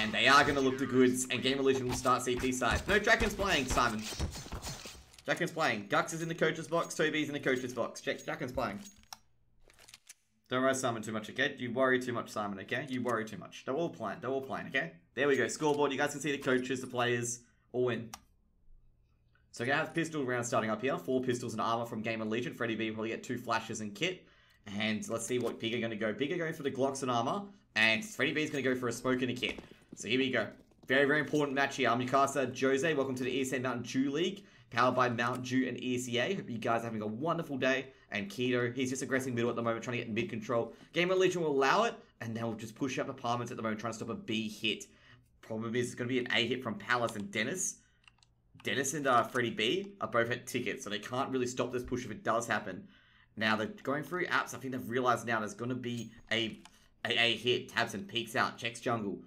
And they are going to look the goods, and GamerLegion will start CT side. No, Draken's playing, Simon. Draken's playing. Gux is in the coach's box, Toby's in the coach's box. Draken's playing. Don't worry Simon too much, okay? You worry too much, Simon, okay? You worry too much. They're all playing, okay? There we go, scoreboard. You guys can see the coaches, the players, all in. So we're going to have pistol round starting up here. 4 pistols and armor from GamerLegion. Freddie B will probably get 2 flashes and kit. And let's see what Big are going to go. Big are going for the Glocks and armor. And Freddie B is going to go for a smoke and a kit. So here we go. Very, very important match here. I'm Mikasa Jose. Welcome to the ESEA Mountain Dew League. Powered by Mount Dew and ESEA. Hope you guys are having a wonderful day. And Keto, he's just aggressing middle at the moment, trying to get mid control. GamerLegion will allow it. And they'll just push up apartments at the moment, trying to stop a B hit. Problem is, it's going to be an A hit from Palace and Dennis. Dennis and Freddie B are both at tickets, so they can't really stop this push if it does happen. Now, they're going through apps. I think they've realized now there's going to be a hit. Tabson peeks out, checks jungle,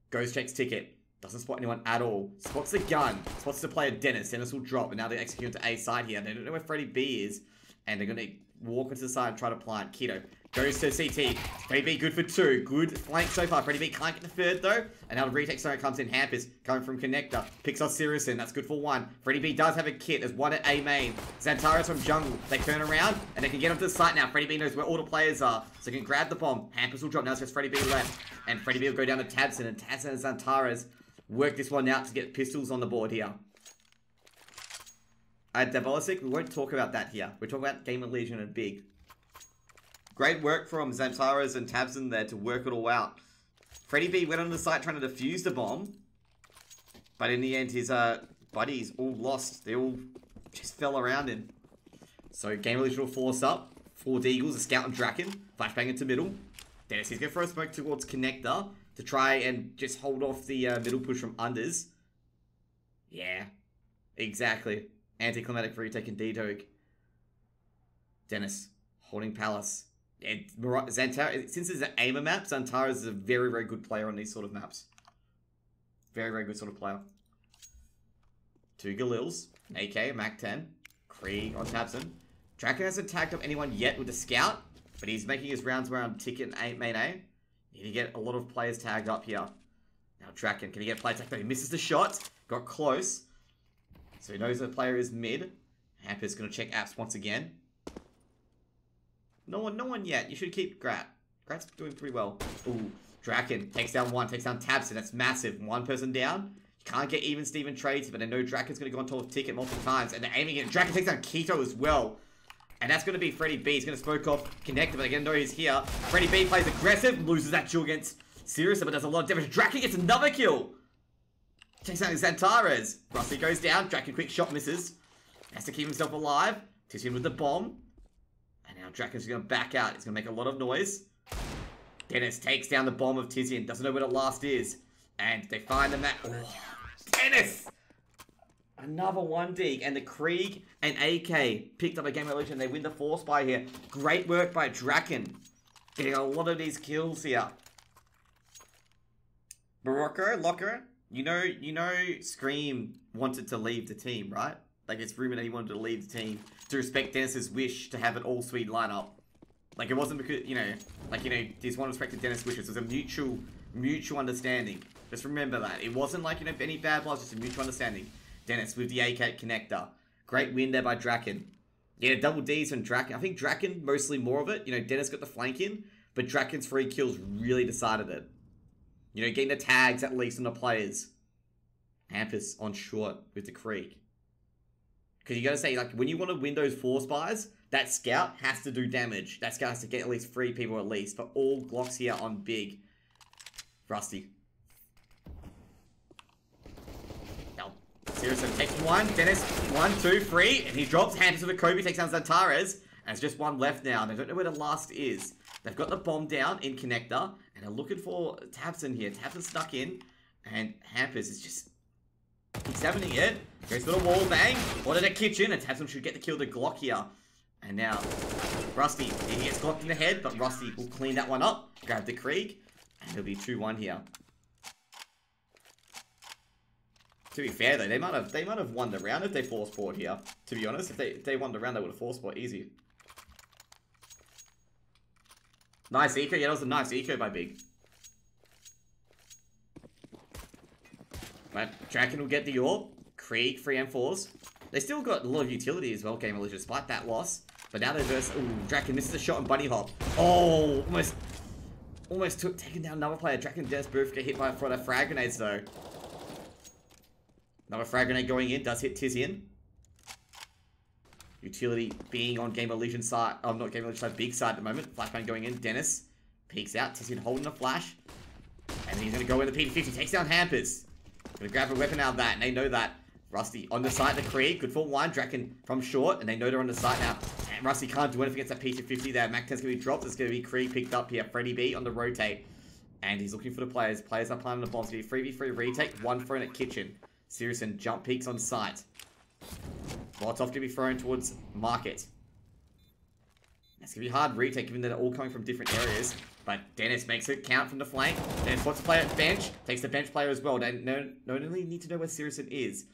goes, checks ticket, doesn't spot anyone at all. Spots the gun, spots the player Dennis. Dennis will drop, and now they're executing to A side here. They don't know where Freddie B is, and they're going to walk into the side and try to plant. Keto goes to CT. Freddie B good for 2. Good flank so far. Freddie B can't get the third though. And now the retake zone comes in. Hampers coming from Connector. Picks off Siriuson. That's good for 1. Freddie B does have a kit. There's 1 at A main. Xantares from jungle. They turn around and they can get onto the site now. Freddie B knows where all the players are. So he can grab the bomb. Hampers will drop. Now it's just Freddie B left. And Freddie B will go down to Tabson. And Tabson and Xantares work this one out to get pistols on the board here. Diabolisic, we won't talk about that here. We're talking about GamerLegion and Big. Great work from Xantares and Tabson there to work it all out. Freddie B went on the site trying to defuse the bomb. But in the end, his buddies all lost. They all just fell around him. So GamerLegion will force up. 4 Deagles, a Scout and Draken. Flashbang into middle. Dennis, he's going to throw a smoke towards Connector to try and just hold off the middle push from unders. Yeah, exactly. Anticlimactic for retake and D-Dog. Dennis holding Palace. And Xantares, since it's an aimer map, Xantares is a very, very good player on these sort of maps. Very, very good sort of player. 2 Galils, an AK, Mac 10, Krieg on Tabson. Draken hasn't tagged up anyone yet with the Scout, but he's making his rounds around ticket and main A. Need to get a lot of players tagged up here. Now Draken, can he get players tagged up? He misses the shot, got close. So he knows the player is mid. Hamper's going to check apps once again. No one yet. You should keep Grat. Grat's doing pretty well. Ooh, Draken takes down 1, takes down Tabson. That's massive. 1 person down. You can't get even Steven trades, but I know Draken's going to go on top of ticket multiple times. And they're aiming it. Draken takes down Keto as well. And that's going to be Freddie B. He's going to smoke off Connector, but they're going to know he's here. Freddie B plays aggressive, loses that duel against Sirius, but does a lot of damage. Draken gets another kill. Takes down Xantares. Rusty goes down. Draken quick shot misses. Has to keep himself alive. Tizian with the bomb. And now Draken's going to back out. He's going to make a lot of noise. Dennis takes down the bomb of Tizian. Doesn't know where the last is. And they find the map. Oh, Dennis! Another 1 dig. And the Krieg and AK picked up a GamerLegion. They win the 4 spy here. Great work by Draken. Getting a lot of these kills here. Morocco, Locker. You know, Scream wanted to leave the team, right? Like, it's rumored that he wanted to leave the team to respect Dennis's wish to have an all-Swede lineup. Like, it wasn't because, he just wanted to respect Dennis' wishes. It was a mutual understanding. Just remember that. It wasn't like, any bad blood, just a mutual understanding. Dennis with the AK connector. Great win there by Draken. Yeah, double Ds from Draken. I think Draken, mostly more of it. Dennis got the flank in, but Draken's 3 kills really decided it. Getting the tags at least on the players. Hampus on short with the Krieg. Because you got to say, like, when you want to win those 4 spies, that Scout has to do damage. That Scout has to get at least 3 people at least. But all Glocks here on Big. Rusty. Now, Siriuson takes 1. Dennis, 1, 2, 3. And he drops. Hampus with a Kobe, takes down Xantares. And it's just 1 left now. And I don't know where the last is. They've got the bomb down in Connector. And they're looking for Tabson here. Tabson stuck in. And Hampus is just... he's having it. Goes for the wall bang. Order the kitchen. And Tabson should get the kill to Glock here. And now, Rusty. He gets Glocked in the head. But Rusty will clean that one up. Grab the Krieg. And it'll be 2-1 here. To be fair though, they might have won the round if they force forward here. To be honest, if they won the round, they would have forced forward easy. Nice eco. Yeah, that was a nice eco by Big. But Draken will get the AWP. Krieg, 3 M4s. They still got a lot of utility as well, GamerLegion, despite that loss. But now they're just... Ooh, Draken misses a shot on Bunny Hop. Oh, almost taking down another player. Draken and Dennis both get hit by a frag grenades, though. Another frag grenade going in. Does hit Tizian. Utility being on GamerLegion side. Oh, not GamerLegion side. Big side at the moment. Flashbang going in. Dennis peeks out. Tizian holding the flash. And he's going to go in the P50. Takes down Hampers. Going to grab a weapon out of that. And they know that. Rusty on the site. The Krieg. Good for one. Draken from short. And they know they're on the site now. And Rusty can't do anything against that P250 there. Mac 10's going to be dropped. It's going to be Krieg picked up here. Freddy B on the rotate. And he's looking for the players. Players are planting the bombs. It's going to be 3v3 retake. One thrown at kitchen. Sirison jump peaks on site. Molotov going to be thrown towards market. It's going to be hard retake given that they're all coming from different areas. But Dennis makes it count from the flank. Dennis wants to play at bench. Takes the bench player as well. They don't only need to know where Sirison is.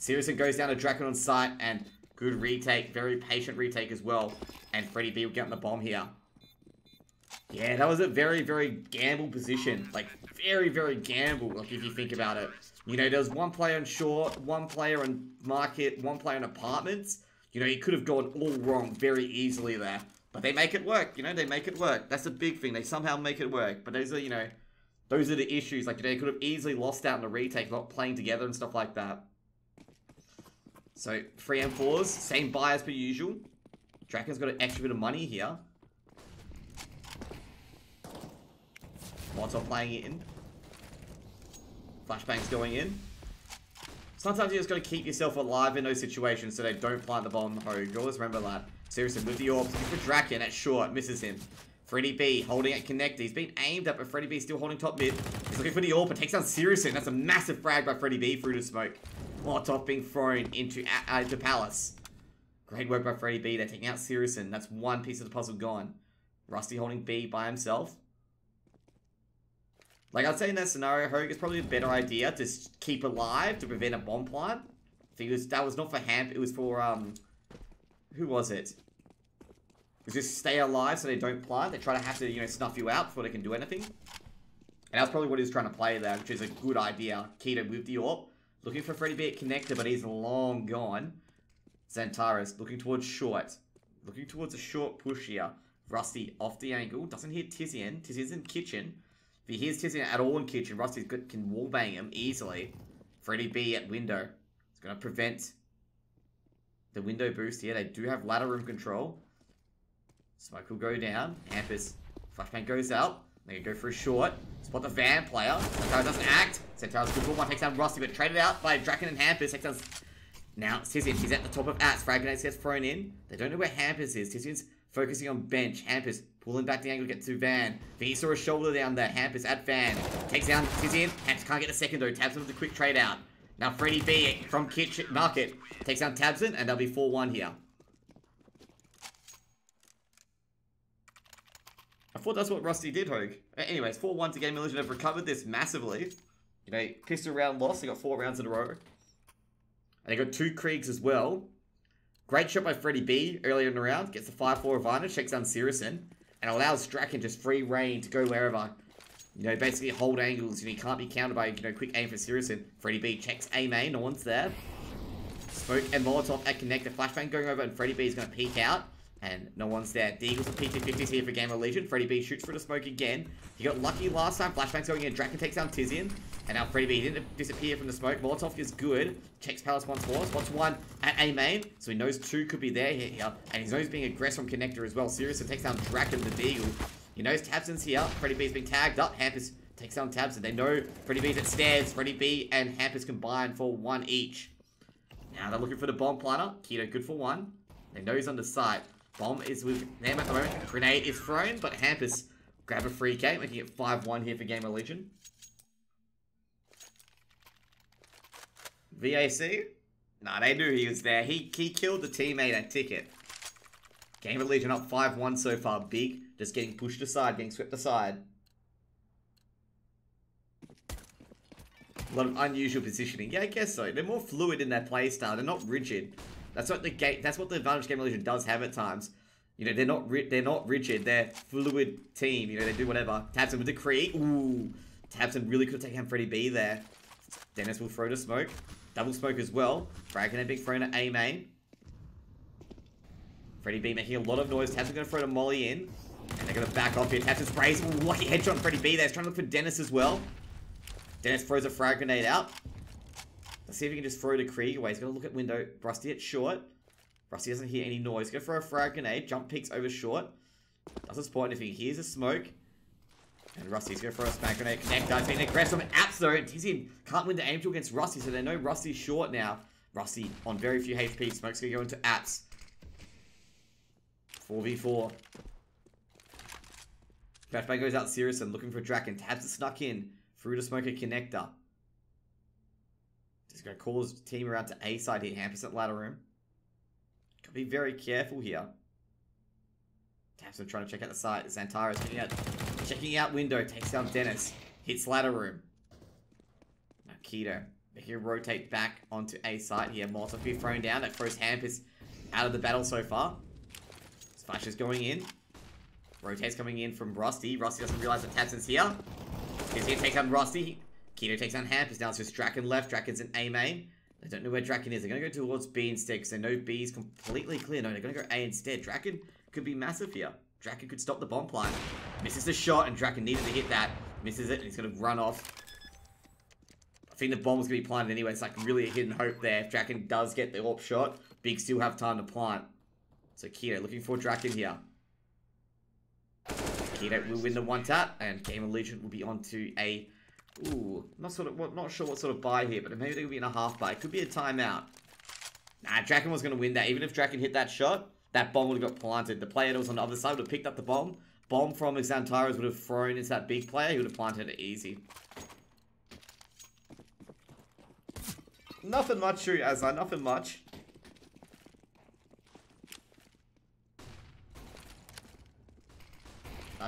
Sirison goes down to Draken on site. And good retake. Very patient retake as well. And Freddy B will get on the bomb here. Yeah, that was a very, very gamble position. Like, very, very gamble. Like, if you think about it. You know, there was one player on short, one player on market, one player on apartments. You know, it could have gone all wrong very easily there. But they make it work, you know, they make it work. That's the big thing. They somehow make it work. But those are, you know, those are the issues. Like, they could have easily lost out in the retake, not playing together and stuff like that. So, 3 M4s, same buy as per usual. Draken's got an extra bit of money here. Molotov playing it in. Flashbang's going in. Sometimes you just got to keep yourself alive in those situations so they don't plant the bomb on the Hogue. Always remember that. Seriously, with the orbs, looking for Draken at short, misses him. Freddy B holding at connector. He's been aimed at, but Freddy B still holding top mid. He's looking for the AWP, but takes down Sirison. That's a massive frag by Freddy B through the smoke. Molotov being thrown into Palace. Great work by Freddy B. They're taking out Sirison. That's one piece of the puzzle gone. Rusty holding B by himself. Like, I'd say in that scenario, Hogue is probably a better idea to keep alive to prevent a bomb plant. I think that was not for Hamp, it was for, who was it? It was just stay alive so they don't plant. They try to have to, you know, snuff you out before they can do anything. And that's probably what he was trying to play there, which is a good idea. Keto with the AWP. Looking for Freddy B at connector, but he's long gone. Xantaris looking towards short. Looking towards a short push here. Rusty off the angle. Doesn't hit Tizian. Tizian's in kitchen. If he hears Tizian at all in kitchen, Rusty can wallbang him easily. Freddy B at window. It's going to prevent the window boost here. They do have ladder room control. Smoke will go down. Hampers. Flashbang goes out. They go for a short. Spot the van player. Centauro doesn't act. Centauro's good for one. Takes down Rusty, but traded out by Draken and Hampers. Takes down... Now, Tizian. He's at the top of Ats. Frag grenades gets thrown in. They don't know where Hampers is. Tizian's focusing on bench. Hampers pulling back the angle to get to Van. He saw a shoulder down there. Hampers at Van. Takes down Tizian. Hampers can't get the second though. Tabson with a quick trade out. Now Freddy B from kitchen market takes down Tabson and they'll be 4-1 here. I thought that's what Rusty did, Hogue. Anyways, 4-1 to GamerLegion. Have recovered this massively. You know, pistol round loss. They got 4 rounds in a row. And they got 2 Kriegs as well. Great shot by Freddy B earlier in the round. Gets the 5-4 advantage. Takes down Sirison. And allows Draken just free reign to go wherever. You know, basically hold angles. You know, he can't be countered by, you know, quick aim for Sirison. Freddy B checks A main. No one's there. Smoke and Molotov at connector. Flashbang going over and Freddy B is going to peek out. And no one's there. Deagles and P250s here for GamerLegion. Freddy B shoots for the smoke again. He got lucky last time. Flashbang's going in. Draken takes down Tizian. And now Freddy B didn't disappear from the smoke. Molotov is good. Checks Palace once more. Spots one at A main. So he knows 2 could be there here. And he knows being aggressed from connector as well. Sirison takes down Draken the Deagle. He knows Tabson's here. Freddy B's been tagged up. Hampers takes down Tabson. They know Freddy B's at stairs. Freddy B and Hampers combined for 1 each. Now they're looking for the bomb planter. Keto good for 1. They know he's on the site. Bomb is with them at the moment. Grenade is thrown, but Hampers grab a free K, making it 5-1 here for GamerLegion. VAC? Nah, they knew he was there. He killed the teammate at ticket. GamerLegion up 5-1 so far. Big. Just getting pushed aside, getting swept aside. A lot of unusual positioning. Yeah, I guess so. They're more fluid in their playstyle. They're not rigid. That's what the advantage GamerLegion does have at times. You know, they're not rigid. They're fluid team. You know, they do whatever. Tabson with the Krieg. Ooh. Tabson really could have taken Freddy B there. Dennis will throw to smoke. Double smoke as well. Frag grenade being thrown at A main. Freddy B making a lot of noise. Tabs are going to throw to Molly in. And they're going to back off here. Tabs and sprays. Ooh, lucky headshot on Freddy B there. He's trying to look for Dennis as well. Dennis throws a frag grenade out. Let's see if he can just throw to Krieg away. He's going to look at window. Rusty at short. Rusty doesn't hear any noise. He's going to throw a frag grenade. Jump peeks over short. Doesn't spot if he hears a smoke. And Rusty's going to throw a smack grenade. Connector. It's being aggressive. Apps though. Tizian can't win the aim duel against Rusty. So they know Rusty's short now. Rusty on very few HP. Smoke's going to go into apps. 4v4. Flashbang goes out Sirison looking for Draken. Tabs it snuck in. Through to smoke a connector. Just going to call his team around to A side here. Hampus at ladder room. Got to be very careful here. Tabs are trying to check out the site. Xantara's checking out window. Takes down Dennis. Hits ladder room. Now Keto. Making him rotate back onto A site here. Molotov be thrown down. That throws Hampus out of the battle so far. Flash is going in. Rotate's coming in from Rusty. Rusty doesn't realize that Tabson's here. He's here to take down Rusty. Keto takes down Hampus. Now it's just Draken left. Draken's in A main. They don't know where Draken is. They're going to go towards B instead because they know B is completely clear. No, they're going to go A instead. Draken could be massive here. Draken could stop the bomb plant. Misses the shot and Draken needed to hit that. Misses it and he's going to run off. I think the bomb was going to be planted anyway. It's like really a hidden hope there. If Draken does get the AWP shot, Big still have time to plant. So Keto looking for Draken here. Keto will win the one tap, and GamerLegion will be on to a... Ooh, not sure what sort of buy here, but maybe they'll be in a half buy. It could be a timeout. Nah, Draken was going to win that. Even if Draken hit that shot, that bomb would have got planted. The player that was on the other side would have picked up the bomb. Bomb from Xantaras would have thrown into that big player. He would have planted it easy. Nothing much, true, Aslan. Nothing much.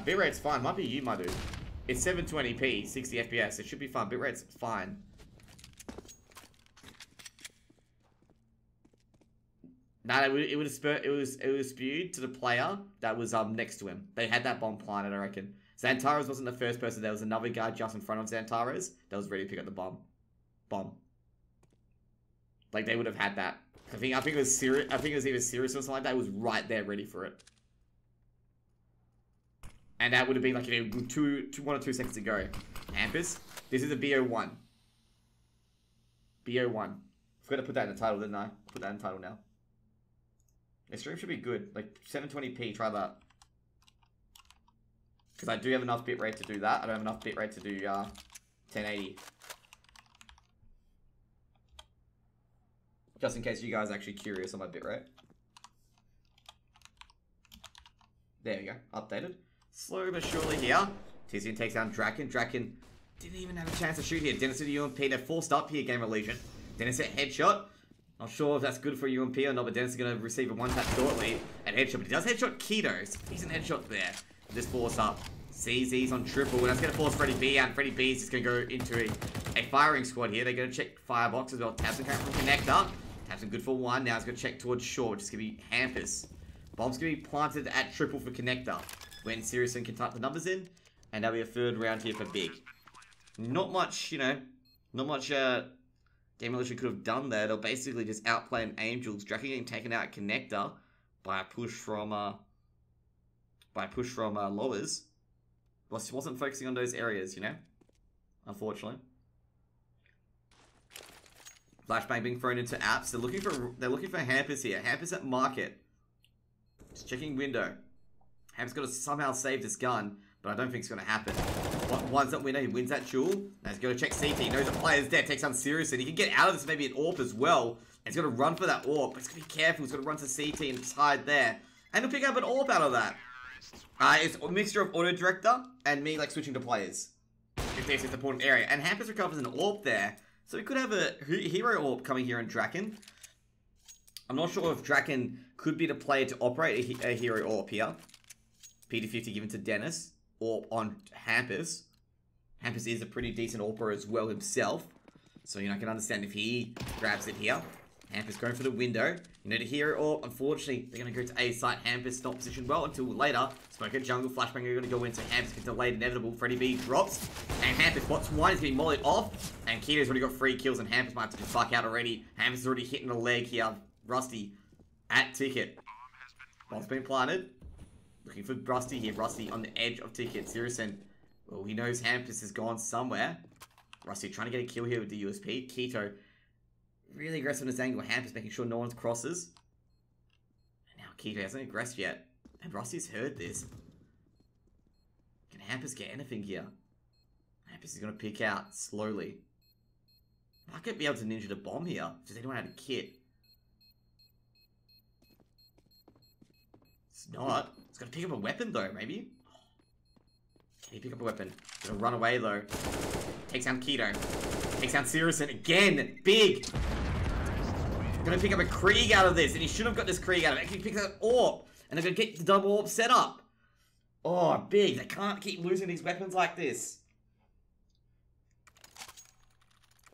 Bitrate's fine. Might be you, my dude. It's 720p, 60 FPS. It should be fine. Bitrate's fine. Nah, it was spewed to the player that was next to him. They had that bomb planted, I reckon. Xantaras wasn't the first person. There was another guy just in front of Xantaras that was ready to pick up the bomb. Like they would have had that. I think it was serious. I think it was either serious or something like that. It was right there, ready for it. And that would have been like, you know, 1 or 2 seconds to go. Hampus, this is a BO1. BO1. Forgot to put that in the title, didn't I? Put that in the title now. The stream should be good. Like 720p, try that. Because I do have enough bitrate to do that. I don't have enough bitrate to do 1080. Just in case you guys are actually curious on my bitrate. There we go. Updated. Slow but surely here. Tizian takes down Draken. Draken didn't even have a chance to shoot here. Dennis with UMP. They're forced up here, GamerLegion. Dennis at headshot. Not sure if that's good for UMP or not, but Dennis is going to receive a one-tap shortly at headshot. But he does headshot Ketos. Decent headshot there. Just force up. CZ's on triple. And that's going to force Freddy B out. Freddy B is just going to go into a firing squad here. They're going to check firebox as well. Tabson coming from connector. Tabson good for one. Now he's going to check towards short, which is going to be Hampus. Bomb's going to be planted at triple for connector. When Sirison can type the numbers in, and that'll be a third round here for Big. Not much, you know, not much GamerLegion could have done there. They'll basically just outplay an Angels. Draken getting taken out at connector by a push from lowers. Well, she wasn't focusing on those areas, you know, unfortunately. Flashbang being thrown into apps. They're looking for Hampus here. Hampus at market. Just checking window. Ham's got to somehow save this gun, but I don't think it's going to happen. Once that winner, he wins that duel. Now he's got to check CT. He knows the player's dead. Takes on Sirius, and he can get out of this maybe an AWP as well. And he's got to run for that AWP, but he's got to be careful. He's got to run to CT and just hide there. And he'll pick up an AWP out of that. It's a mixture of auto director and me like switching to players. If there's this important area. And Hampus recovers an AWP there. So we could have a hero AWP coming here in Draken. I'm not sure if Draken could be the player to operate a hero AWP here. P250 given to Dennis, or on Hampus. Hampus is a pretty decent AWPer as well himself. So, you know, I can understand if he grabs it here. Hampus going for the window. You know, to hear it all. Unfortunately, they're going to go to A site. Hampus not positioned well until later. Smoke at jungle. Flashbang are going to go into Hampus. Gets delayed. Inevitable. Freddy B drops. And Hampus, what's one is being mollied off. And Keto's already got 3 kills. And Hampus might have to just fuck out already. Hampus is already hitting the leg here. Rusty at Ticket. Bomb's been planted. Looking for Rusty here. Rusty on the edge of Ticket. Sirison. Well, he knows Hampus has gone somewhere. Rusty trying to get a kill here with the USP. Keto. Really aggressive in this angle. Hampus making sure no one crosses. And now Keto hasn't aggressed yet. And Rusty's heard this. Can Hampus get anything here? Hampus is going to pick out slowly. Might get be able to ninja the bomb here. Does anyone have a kit? It's not. It's got to pick up a weapon though, maybe? Can he pick up a weapon? Gonna run away though. Takes down Keto. Takes down Sirison again. Big. Gonna pick up a Krieg out of this, and he should have got this Krieg out of it. Actually picks up an AWP, and they're gonna get the double AWP set up. Oh, big. They can't keep losing these weapons like this.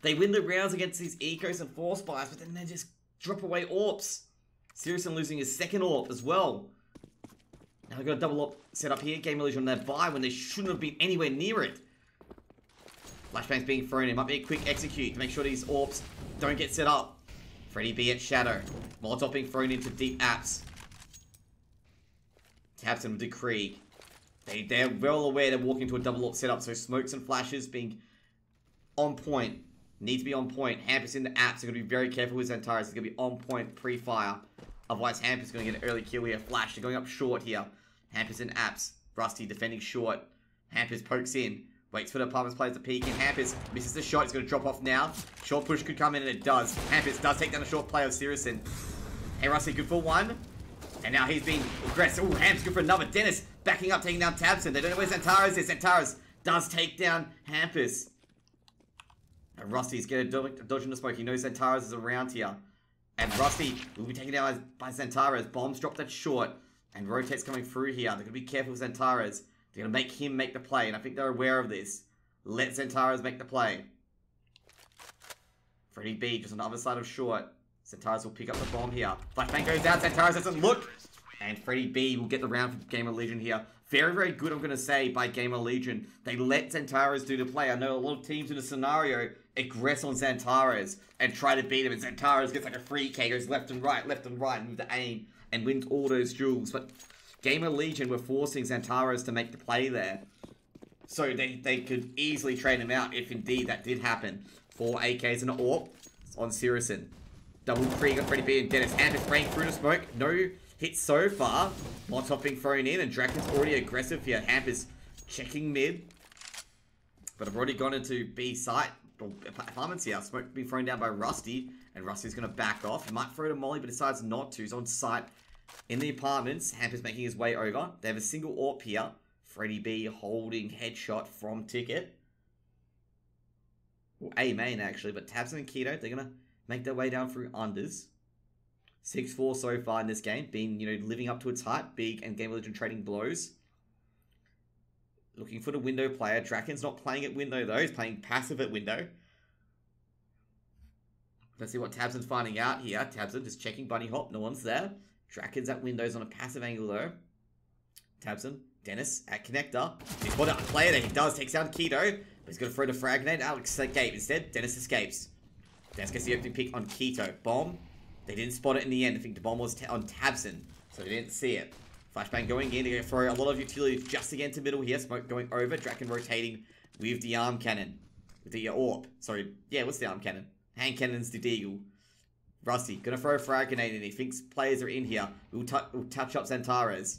They win the rounds against these Ecos and Force Buys, but then they just drop away AWPs. Sirison losing his second AWP as well. Now they've got a double AWP set up here. GamerLegion on their buy when they shouldn't have been anywhere near it. Flashbang's being thrown in. Might be a quick execute to make sure these AWPs don't get set up. Freddy B at Shadow. Molotov being thrown into deep apps. Taps him with the Krieg. They're well aware they're walking to a double AWP setup, so smokes and flashes being on point. Need to be on point. Hampus in the apps. They're going to be very careful with Xantares. It's going to be on point pre-fire. Otherwise, Hampus is going to get an early kill here. Flash, they're going up short here. Hampus in apps. Rusty defending short. Hampus pokes in. Waits for the apartments players to peek in. Hampus misses the shot. He's going to drop off now. Short push could come in, and it does. Hampus does take down the short play of Sirison. Hey, Rusty, good for one. And now he's being aggressive. Oh, Hampus good for another. Dennis backing up, taking down Tabson. They don't know where Xantares is. Xantares does take down Hampus. And Rusty's going to dodge in the smoke. He knows Xantares is around here. And Rusty will be taken down by Xantares. Bombs dropped that short. And rotates coming through here. They're going to be careful with Xantares. They're going to make him make the play, and I think they're aware of this. Let Xantares make the play. Freddy B just on the other side of short. Xantares will pick up the bomb here. Flashbang goes out, Xantares doesn't look. And Freddy B will get the round for GamerLegion here. Very, very good, I'm going to say, by GamerLegion. They let Xantares do the play. I know a lot of teams in the scenario aggress on Xantares and try to beat him, and Xantares gets like a free K, goes left and right, and with the aim, and wins all those duels. But GamerLegion were forcing Xantares to make the play there. So they could easily trade him out if indeed that did happen. 4 AKs and an AWP on Sirison. Double Krieg on Freddy B and Dennis. Hampus spraying through the smoke. No hits so far. Molotov being thrown in, and Draken's already aggressive here. Hampus checking mid. But I've already gone into B site. Apartments here. Smoke being thrown down by Rusty. And Rusty's going to back off. He might throw to Molly, but decides not to. He's on site. In the apartments, Hampus making his way over. They have a single AWP here. Freddy B holding headshot from Ticket. Well, A main actually, but Tabson and Keto, they're going to make their way down through unders. 6-4 so far in this game, being, living up to its hype. Big and GamerLegion trading blows. Looking for the window player. Draken's not playing at window though, he's playing passive at window. Let's see what Tabson's finding out here. Tabson just checking bunny hop, no one's there. Draken's at windows on a passive angle though. Tabson, Dennis at connector. He's got a player there, he does, takes down Keto. But he's going to throw the frag grenade. Alex escapes. Instead, Dennis escapes. Dennis gets the opening pick on Keto. Bomb. They didn't spot it in the end. I think the bomb was on Tabson, so they didn't see it. Flashbang going in. They're going to throw a lot of utilities just again to middle here. Smoke going over. Draken rotating with the arm cannon. With the AWP. Sorry. Yeah, what's the arm cannon? Hand cannon's the deagle. Rusty, going to throw a frag grenade in. He thinks players are in here. We'll touch up Xantares.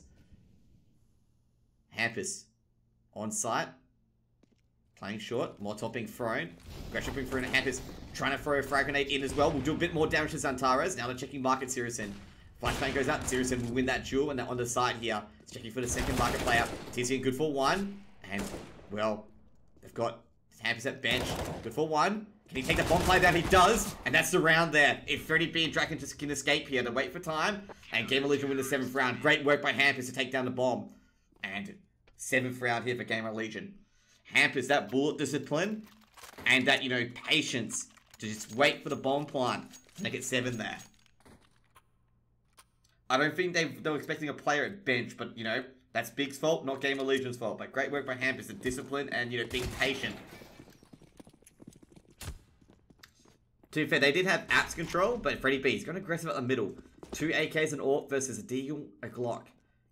Hampus on site. Playing short. Molotov being thrown. Gresham being thrown at Hampus. Trying to throw a frag grenade in as well. We'll do a bit more damage to Xantares. Now they're checking market Sirison. Flashbang goes out. Sirison will win that duel. And they're on the side here. It's checking for the second market player. TCN good for one. And, well, they've got Hampus at bench. Good for one. Can he take the bomb play down? He does. And that's the round there. If Freddy B and Draken just can escape here, they wait for time. And GamerLegion win the 7th round. Great work by Hampus to take down the bomb. And 7th round here for GamerLegion. Hampus, that bullet discipline and that, patience to just wait for the bomb plant. Make it 7 there. I don't think they were expecting a player at bench, but, you know, that's Big's fault, not GamerLegion's fault. But great work by Hampus, the discipline and, you know, being patient. To be fair, they did have apps control, but Freddy B's gone aggressive at the middle. 2 AKs and AWP versus a Deagle, a Glock.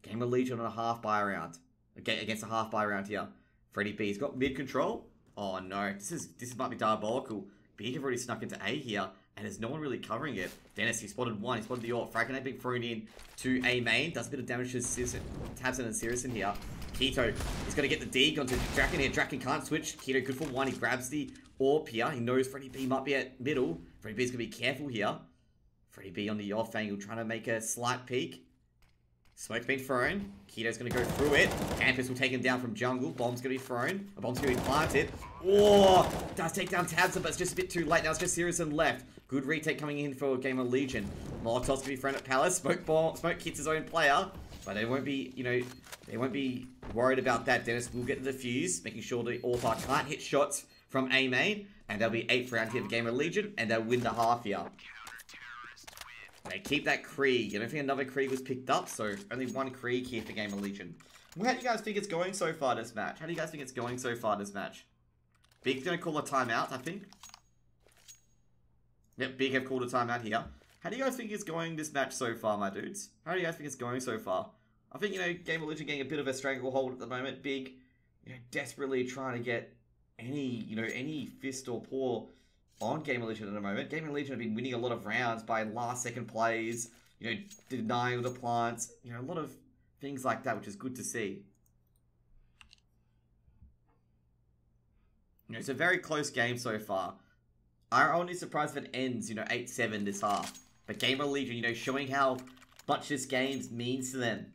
GamerLegion on a half buy round. Against a half buy round here. Freddy B's got mid control. Oh no, this might be diabolical. Big have already snuck into A here, and there's no one really covering it. Dennis, he spotted one, he spotted the AWP. Fragment being thrown in to A main. Does a bit of damage to Tabson and Sirison here. Keto, he's going to get the dig onto Draken here. Draken can't switch. Keto good for one. He grabs the AWP here. He knows Freddy B might be at middle. Freddy B's going to be careful here. Freddy B on the off angle, trying to make a slight peek. Smoke's been thrown. Keto's going to go through it. Campus will take him down from jungle. Bomb's going to be thrown. A bomb's going to be planted. Oh, does take down Tabson, but it's just a bit too late. Now it's just Sirison left. Good retake coming in for GamerLegion. Molotov's going to be thrown at Palace. Smoke hits his own player. But they won't be, you know, they won't be worried about that. Dennis will get the defuse, making sure the AWP can't hit shots from A main. And there'll be 8th round here for GamerLegion. And they'll win the half here. They keep that Krieg. I don't think another Krieg was picked up, so only one Krieg here for GamerLegion. Well, how do you guys think it's going so far this match? How do you guys think it's going so far this match? Big's gonna call a timeout, I think. Yep, Big have called a timeout here. How do you guys think it's going this match so far, my dudes? How do you guys think it's going so far? I think, you know, GamerLegion getting a bit of a stranglehold at the moment. Big, you know, desperately trying to get any fist or paw on GamerLegion at the moment. GamerLegion have been winning a lot of rounds by last second plays, you know, denying all the plants, you know, a lot of things like that, which is good to see. You know, it's a very close game so far. I'm only surprised if it ends, you know, 8-7 this half. But GamerLegion, you know, showing how much this game means to them.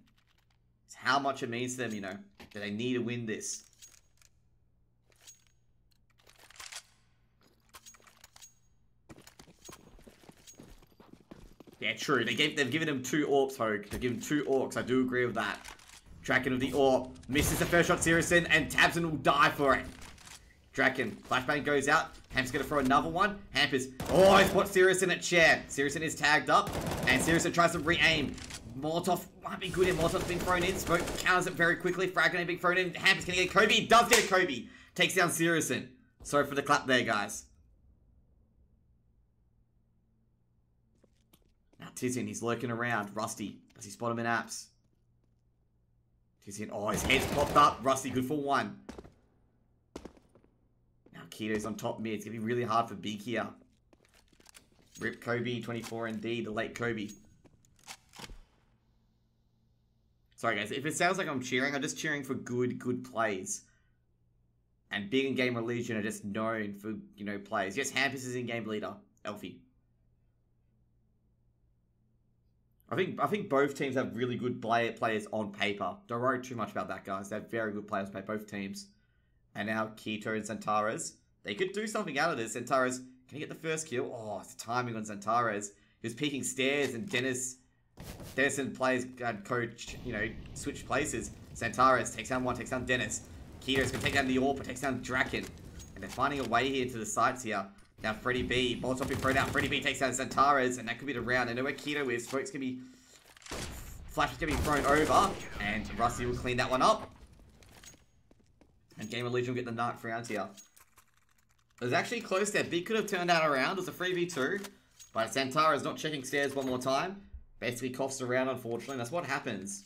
It's how much it means to them, you know, that they need to win this. Yeah, true. They've given him 2 AWPs, Hogue. They've given 2 AWPs. I do agree with that. Draken with the AWP. Misses the first shot, Sirison, and Tabson will die for it. Draken. Flashbang goes out. Hamp's going to throw another one. Hamp is... Oh, he's put Sirison at chair. Sirison is tagged up. And Sirison tries to re-aim. Molotov might be good here. Molotov's been thrown in. Smoke counters it very quickly. Fragment being thrown in. Hamp is going to get a Kobe. He does get a Kobe. Takes down Sirison. Sorry for the clap there, guys. Now Tizian, he's lurking around. Rusty, does he spot him in apps? Tizian, oh, his head's popped up. Rusty, good for 1. Now Keto's on top mid. It's going to be really hard for Big here. Rip Kobe, 24 ND, the late Kobe. Sorry guys, if it sounds like I'm cheering, I'm just cheering for good plays. And Big and GamerLegion are just known for, you know, plays. Yes, Hampus is in game leader. Elfie. I think both teams have really good players on paper. Don't worry too much about that, guys. They have very good players by both teams. And now Keto and Zantares. They could do something out of this. Zantares, can he get the first kill? Oh, it's the timing on Zantares. He was peeking stairs and Denison plays coach, you know, switch places. Zantares takes down one, takes down Dennis. Keto's going to take down the AWP, takes down Draken. And they're finding a way here to the sites here. Now Freddy B, Molotov being thrown out. Freddy B takes down Zantares, and that could be the round. They know where Keto is. Smoke's going to be... Flash is going to be thrown over, and Rusty will clean that one up. And GamerLegion will get the 9th round here. It was actually close there. Big could have turned that around. It was a 3v2, but Zantares not checking stairs one more time. Basically coughs around, unfortunately. That's what happens.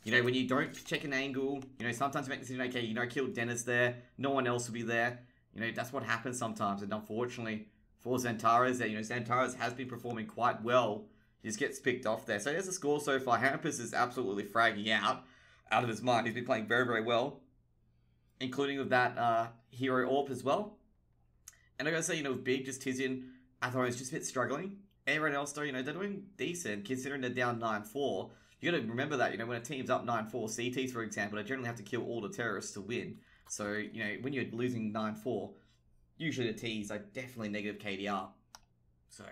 You know, when you don't check an angle, you know, sometimes you make the decision, okay, you know, kill Dennis there. No one else will be there. You know, that's what happens sometimes. And unfortunately, for Zantares, you know, Zantares has been performing quite well. He just gets picked off there. So there's a score so far. Hampus is absolutely fragging out of his mind. He's been playing very well. Including with that hero AWP as well. And I gotta say, you know, with Big, just Tizian, I thought he was just a bit struggling. Everyone else, though, you know, they're doing decent, considering they're down 9-4. You gotta remember that, you know, when a team's up 9-4, CTs, for example, they generally have to kill all the terrorists to win. So, you know, when you're losing 9-4, usually the T's are definitely negative KDR. So.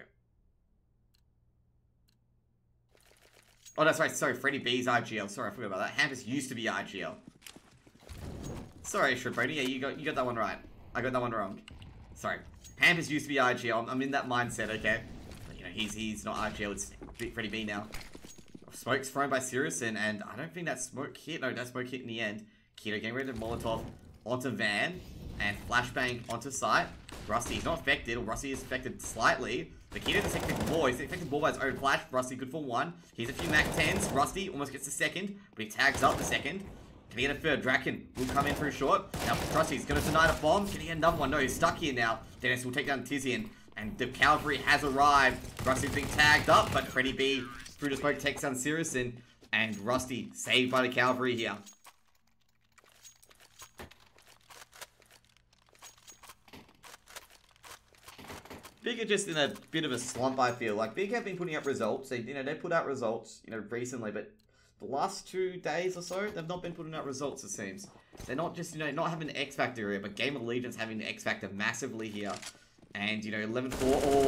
Oh, that's right. Sorry, Freddy B's IGL. Sorry, I forgot about that. Hampus used to be IGL. Sorry, Shredbrady. Yeah, you got that one right. I got that one wrong. Sorry. Hampus used to be IGL. I'm in that mindset, okay? But, you he's not RGL, it's Freddy B now. Smoke's thrown by Siriusen, and I don't think that smoke hit. No, that smoke hit in the end. Keto getting rid of Molotov onto Van, and flashbang onto site. Rusty is not affected, or Rusty is affected slightly. But Keto is affected more. He's affected more by his own flash. Rusty good for one. Here's a few Mac 10s. Rusty almost gets the second, but he tags up the second. Can he get a third? Draken will come in through short. Now, Rusty's going to deny the bomb. Can he get another one? No, he's stuck here now. Dennis will take down Tizian, and the cavalry has arrived. Rusty's being tagged up, but Freddy B through the smoke takes down Siriusen, and Rusty saved by the cavalry here. Big are just in a bit of a slump, I feel. Like, Big have been putting up results. They put out results, recently, but the last 2 days or so, they've not been putting out results, it seems. They're not just, not having the X Factor here, but GamerLegion's having the X Factor massively here. And, 11-4,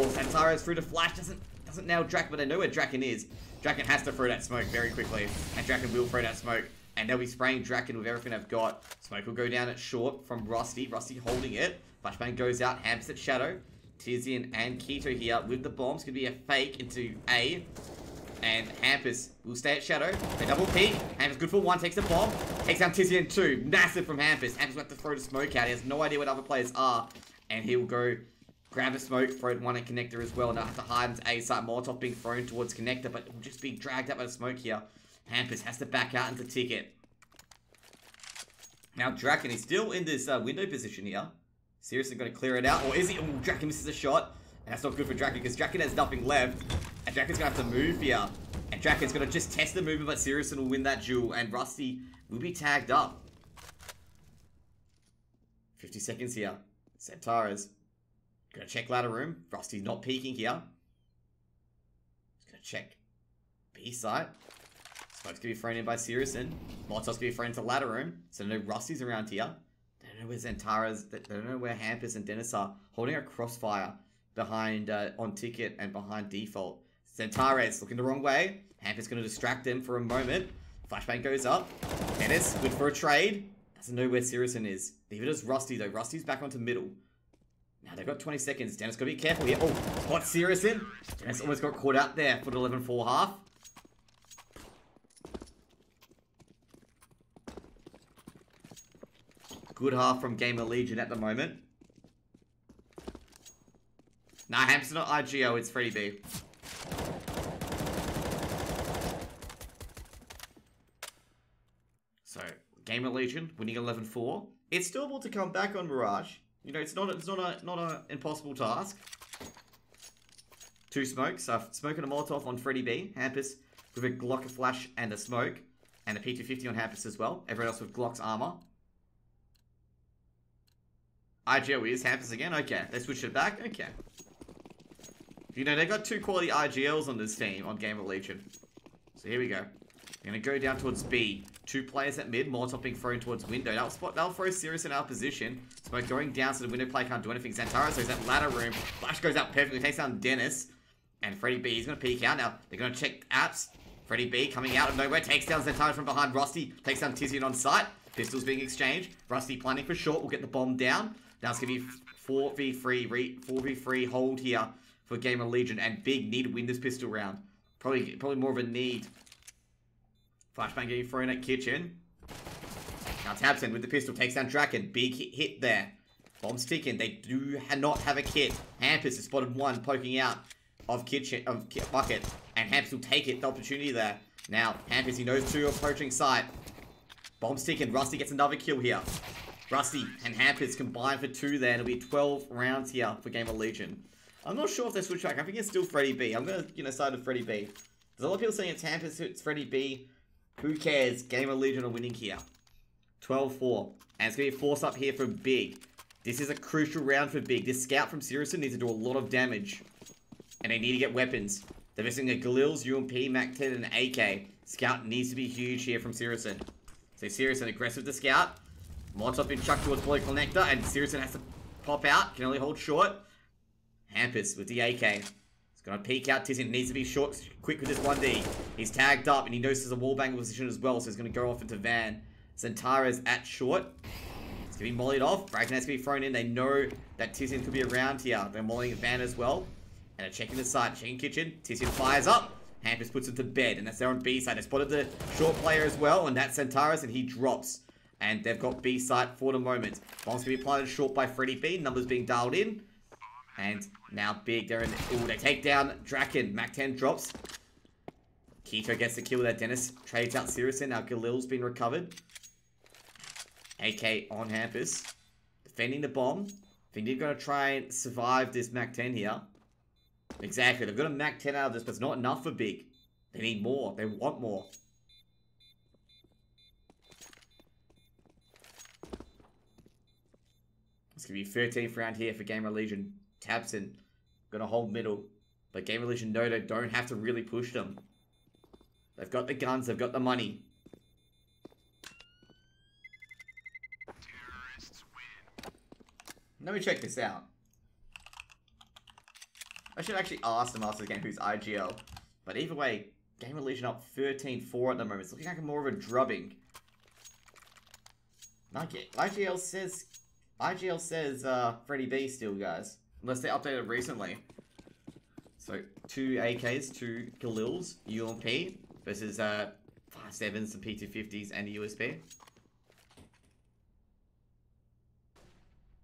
Santaro's through the flash, doesn't nail Draken, but they know where Draken is. Draken has to throw that smoke very quickly, and Draken will throw that smoke. And they'll be spraying Draken with everything they've got. Smoke will go down at short from Rusty. Rusty holding it. Flashbang goes out, Hamps at Shadow. Tizian and Keto here with the bombs. Gonna be a fake into A. And Hampus will stay at Shadow. They double peek. Hampus good for one. Takes the bomb. Takes down Tizian 2. Massive from Hampus. Hampus will have to throw the smoke out. He has no idea what other players are. And he'll go grab a smoke, throw one at Connector as well. And they'll have to hide into A side. Molotov being thrown towards Connector, but will just be dragged out by the smoke here. Hampus has to back out into Ticket. Now Draken is still in this window position here. Seriously going to clear it out, or is he? Oh, Draken misses a shot. And that's not good for Draken, because Draken has nothing left. And Draken's going to have to move here. And Draken's going to just test the movement, but Siriusen will win that duel. And Rusty will be tagged up. 50 seconds here. Santaras going to check ladder room. Rusty's not peeking here. He's going to check B site. Smoke's going to be thrown in by Siriusen. Molotov's going to be thrown into ladder room. So no Rusty's around here. They don't know where Zantara's, they don't know where Hampus and Dennis are. Holding a crossfire behind, on Ticket and behind Default. Zantara's looking the wrong way. Hampus going to distract them for a moment. Flashbang goes up. Dennis, good for a trade. Doesn't know where Siriusen is. Neither does Rusty though. Rusty's back onto middle. Now they've got 20 seconds. Dennis got to be careful here. Oh, spot Siriusen. Dennis almost got caught out there for the 11-4 half. Good half from GamerLegion at the moment. Nah, Hamp's not IGO, it's Freddy B. So, GamerLegion winning 11-4. It's still able to come back on Mirage. It's not an impossible task. 2 smokes. Smoke and a Molotov on Freddy B. Hampus with a Glock, a flash, and a smoke. And a P250 on Hampus as well. Everyone else with Glock's armor. IGL is Hampus again? Okay. They switched it back? Okay. They got 2 quality IGLs on this team, on GamerLegion. So here we go. They're going to go down towards B. 2 players at mid. Molotov being thrown towards window. That'll throw Siriusen out of position. Smoke going down so the window player can't do anything. Zantara, so he's at ladder room. Flash goes out perfectly. Takes down Dennis. And Freddy B, he's going to peek out. Now, they're going to check apps. Freddy B coming out of nowhere. Takes down Zantara from behind. Rusty takes down Tizian on site. Pistols being exchanged. Rusty planning for short. Will get the bomb down. Now it's going to be 4v3 hold here for GamerLegion, and Big need to win this pistol round. Probably more of a need. Flashbang getting thrown at Kitchen. Now Tabson with the pistol takes down Draken. Big hit there. Bombs ticking. They do not have a kit. Hampus has spotted one poking out of Bucket, and Hampus will take it. The opportunity there. Now Hampus, he knows 2 approaching site. Bombs ticking. Rusty gets another kill here. Rusty and Hampus combined for 2 there, and it'll be 12 rounds here for GamerLegion. I'm not sure if they switch back. I think it's still Freddy B. I'm going to, side with Freddy B. There's a lot of people saying it's Hampus, it's Freddy B. Who cares? GamerLegion are winning here. 12-4. And it's going to be a force up here for Big. This is a crucial round for Big. This scout from Siriusen needs to do a lot of damage. And they need to get weapons. They're missing a Galil's, UMP, MAC-10, and AK. Scout needs to be huge here from Siriusen. So Siriusen aggressive to Scout. Molotov being chucked towards Bullet Connector, and Siriusen has to pop out. Can only hold short. Hampus with the AK. He's going to peek out. Tizian needs to be short, quick with this 1D. He's tagged up, and he knows there's a wallbang position as well, so he's going to go off into Van. Zantara's at short. It's going to be mollied off. Fragnet's going to be thrown in. They know that Tizian could be around here. They're mollying Van as well. And they're checking the side, checking kitchen. Tizian fires up. Hampus puts him to bed, and that's there on B side. They spotted the short player as well, and that's Centaurus, and he drops. And they've got B side for the moment. Bomb's going to be applied short by Freddy B. Numbers being dialed in. And now big. They're in. Ooh, they take down Draken. Mac 10 drops. Keto gets the kill there. Dennis trades out Sirison. Now Galil's been recovered. AK on Hampus. Defending the bomb. I think they're going to try and survive this Mac 10 here. Exactly. They've got a Mac 10 out of this, but it's not enough for big. They need more. They want more. It's going to be 13th round here for GamerLegion. Tabson going to hold middle. But GamerLegion know they don't have to really push them. They've got the guns. They've got the money. Let me check this out. I should actually ask them after the game who's IGL. But either way, GamerLegion up 13-4 at the moment. It's looking like more of a drubbing. IGL says Freddy B still, guys. Unless they updated recently. So 2 AKs, 2 Galils, UMP versus 5.7s, some P250s, and a USB.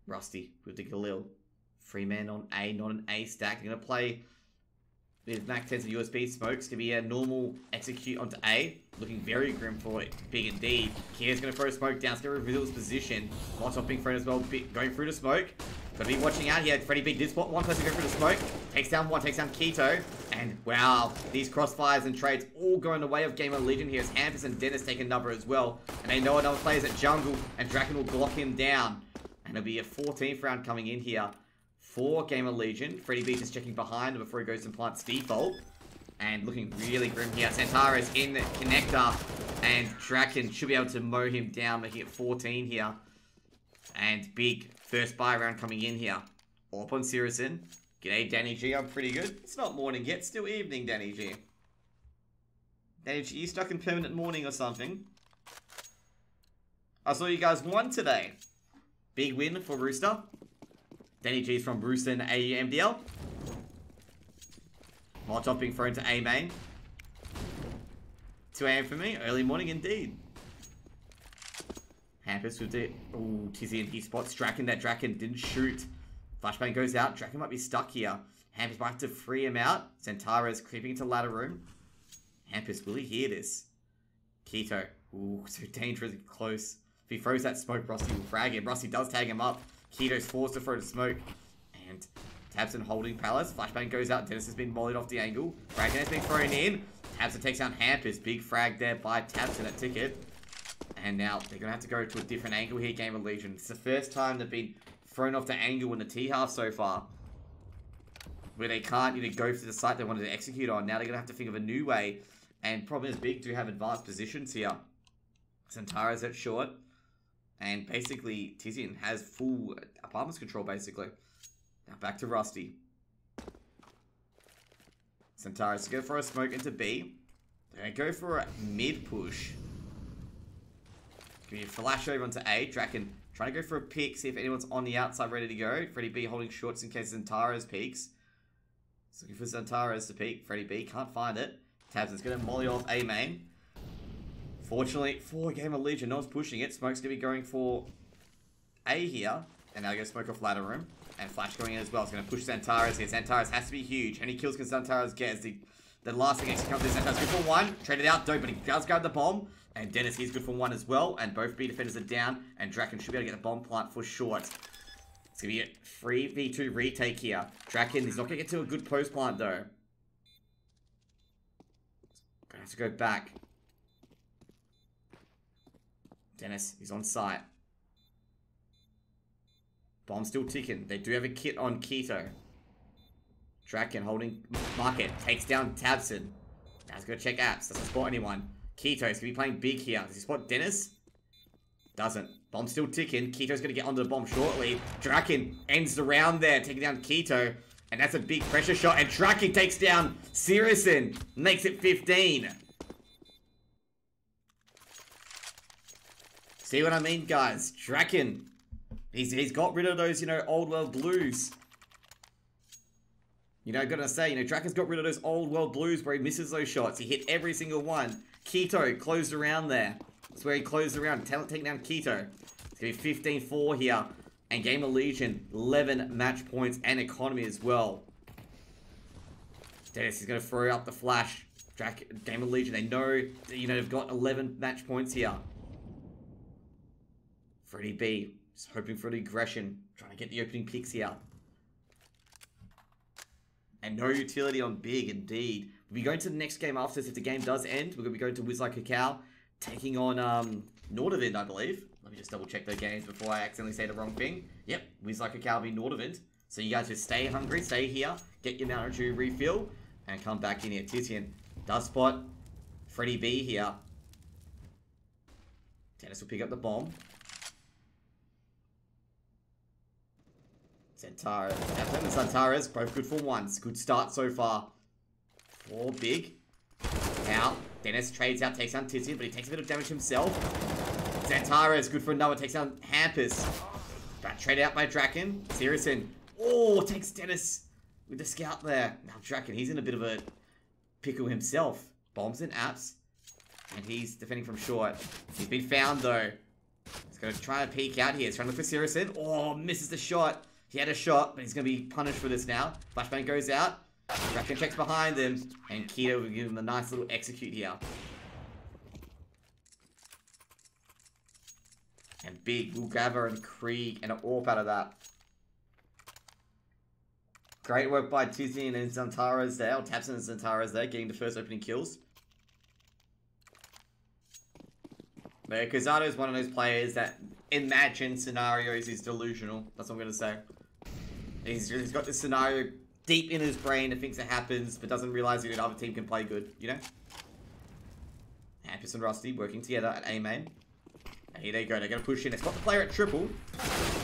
Rusty with the Galil. 3 man on A, not an A stack. They're going to play with Mac 10s and USB smokes. To be a normal execute onto A. Looking very grim for it. Big indeed. Kia's going to throw smoke down. It's going to reveal his position. Molotov being thrown as well. Going through the smoke. Got to be watching out here. Freddy Big did spot one person go through the smoke. Takes down one. Takes down Keto. And wow, these crossfires and trades all going the way of GamerLegion here as Hampus and Dennis take a number as well. And they know another player's at jungle. And Draken will block him down. And it'll be a 14th round coming in here for GamerLegion. Freddy B just checking behind before he goes and plants default. And looking really grim here. Centaurus in the connector. And Draken should be able to mow him down, making it 14 here. And big first buy round coming in here. Up on Sirison. G'day, Danny G. I'm pretty good. It's not morning yet. Still evening, Danny G. Danny G, you stuck in permanent morning or something? I saw you guys won today. Big win for Rooster. Danny G's from Rooster and AU MDL. Molotov being thrown to A main. 2 AM for me. Early morning indeed. Hampus with the... Ooh, Tizian. He spots Draken. That Draken didn't shoot. Flashbang goes out. Draken might be stuck here. Hampus might have to free him out. Centaurus creeping into ladder room. Hampus, will he hear this? Keto. Ooh, so dangerously close. If he throws that smoke, Rusty will frag him. Rusty does tag him up. Keto's forced to throw the smoke. And Tabson holding Palace. Flashbang goes out. Dennis has been mollied off the angle. Frag has been thrown in. Tabson takes down Hampus. Big frag there by Tabson at ticket. And now they're going to have to go to a different angle here, GamerLegion. It's the first time they've been thrown off the angle in the T-half so far. Where they can't go to the site they wanted to execute on. Now they're going to have to think of a new way. And problem is Big do have advanced positions here. Centaurus at short. And basically, Tizian has full apartments control, basically. Now back to Rusty. Centaurus is going to throw a smoke into B. They're going to go for a mid push. Give me a flash over onto A. Draken trying to go for a pick, see if anyone's on the outside ready to go. Freddy B holding shorts in case Centaurus peeks. He's looking for Centaurus to peek. Freddy B can't find it. Tabson's going to molly off A main. Fortunately, for GamerLegion, no one's pushing it. Smoke's going to be going for A here. And now going to smoke off ladder room. And Flash going in as well. It's going to push Centaurus here. Centaurus has to be huge. How many kills can Centaurus get as the last thing actually comes in? Centaurus good for 1. Traded out, dope, but he does grab the bomb. And Dennis, he's good for 1 as well. And both B defenders are down. And Draken should be able to get the bomb plant for short. It's going to be a 3v2 retake here. Draken, he's not going to get to a good post plant though. Going to have to go back. Dennis, he's on site. Bomb still ticking. They do have a kit on Keto. Draken holding market. Takes down Tabson. Now he's going to check apps. Doesn't spot anyone. Keto's going to be playing big here. Does he spot Dennis? Doesn't. Bomb still ticking. Keto's going to get onto the bomb shortly. Draken ends the round there. Taking down Keto. And that's a big pressure shot. And Draken takes down Sirison. Makes it 15. See what I mean, guys? Draken. He's got rid of those, old world blues. You know, gotta say, you know, Draken's got rid of those old world blues where he misses those shots. He hit every single one. Keto closed around there. That's where he closed around. Taking down Keto. It's gonna be 15-4 here. And GamerLegion, 11 match points and economy as well. Dennis is gonna throw up the flash. GamerLegion, they know that, you know, they've got 11 match points here. Freddie B, just hoping for the aggression. Trying to get the opening picks here. And no utility on Big, indeed. We'll be going to the next game after this. If the game does end, we're going to be going to Wiz Like a Cow, taking on Nordavind, I believe. Let me just double check their games before I accidentally say the wrong thing. Yep, Wiz Like a Cow v Nordavind. So you guys just stay hungry, stay here, get your Mountain Dew refill, and come back in here. Tizian does spot Freddie B here. Dennis will pick up the bomb. Santares, both good for ones. Good start so far. For Big. Now, Dennis trades out, takes down Tizian, but he takes a bit of damage himself. Santares, good for another, takes down Hampus. But traded out by Draken. Sirison. Oh, takes Dennis with the scout there. Now Draken, he's in a bit of a pickle himself. Bombs and apps. And he's defending from short. He's been found though. He's going to try to peek out here. He's trying to look for Sirison. Oh, misses the shot. He had a shot, but he's going to be punished for this now. Flashbang goes out. Draken checks behind him. And Keto will give him a nice little execute here. And Big will gather and Krieg and an AWP out of that. Great work by Tizian and Zantaras there. Or Tapson and Zantaras there, getting the first opening kills. But Kazado is one of those players that imagine scenarios is delusional. That's what I'm going to say. He's got this scenario deep in his brain and thinks it happens, but doesn't realize that the other team can play good, you know? Hampus and Rusty working together at A main. And here they go, they're going to push in. They spot the player at triple.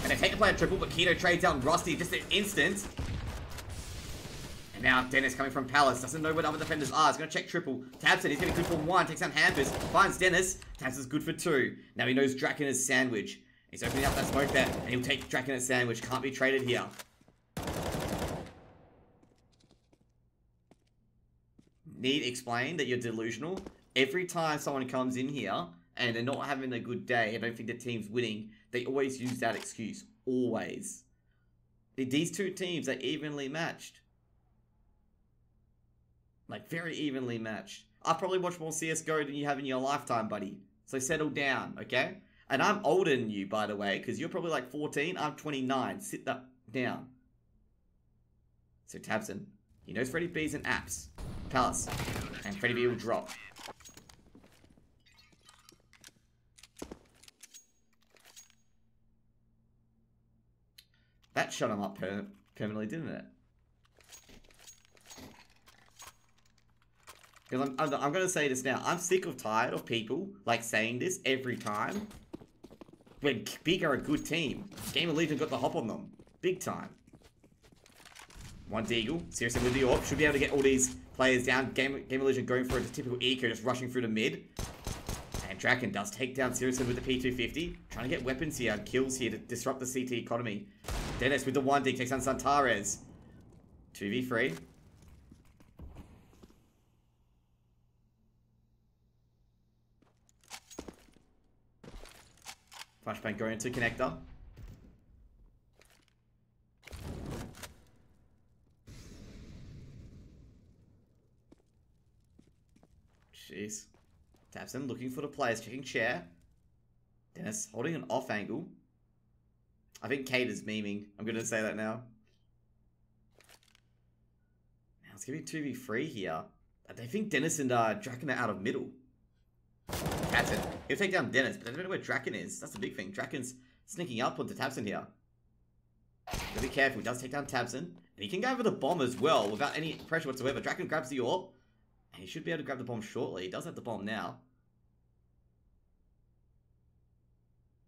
And they take the player at triple, but Keto trades out Rusty just an instant. And now Dennis coming from Palace, doesn't know where the other defenders are. He's going to check triple. Tabson, he's going to be good for one. Takes down Hampus, finds Dennis. Tabson's good for two. Now he knows Draken is sandwich. He's opening up that smoke there, and he'll take Draken as sandwich. Can't be traded here. Need explain that you're delusional. Every time someone comes in here and they're not having a good day, I don't think the team's winning, they always use that excuse. Always. These two teams are evenly matched. Like, very evenly matched. I've probably watched more CSGO than you have in your lifetime, buddy. So settle down, okay? And I'm older than you, by the way, because you're probably like 14. I'm 29. Sit that down. So Tabson, he knows Freddie B's and apps. Palace. And Freddie B will drop. That shut him up permanently, didn't it? Because I'm going to say this now. I'm sick of tired of people like saying this every time. When Big are a good team. GamerLegion got the hop on them. Big time. One Deagle. Seriously with the AWP. Should be able to get all these players down. GamerLegion going for a typical eco. Just rushing through the mid. And Draken does take down Seriously with the P250. Trying to get weapons here and kills here to disrupt the CT economy. Dennis with the 1D takes down Santares. 2v3. Flashbang going into connector. Jeez. Tabson looking for the players, checking chair. Dennis holding an off angle. I think Kate is memeing. I'm going to say that now. Now it's going to be 2v3 here. They think Dennis and Draken are out of middle. Tabson. He'll take down Dennis, but they don't know where Draken is. That's the big thing. Draken's sneaking up onto Tabson here. Gotta be careful. He does take down Tabson. And he can go over the bomb as well without any pressure whatsoever. Draken grabs the AWP. And he should be able to grab the bomb shortly. He does have the bomb now.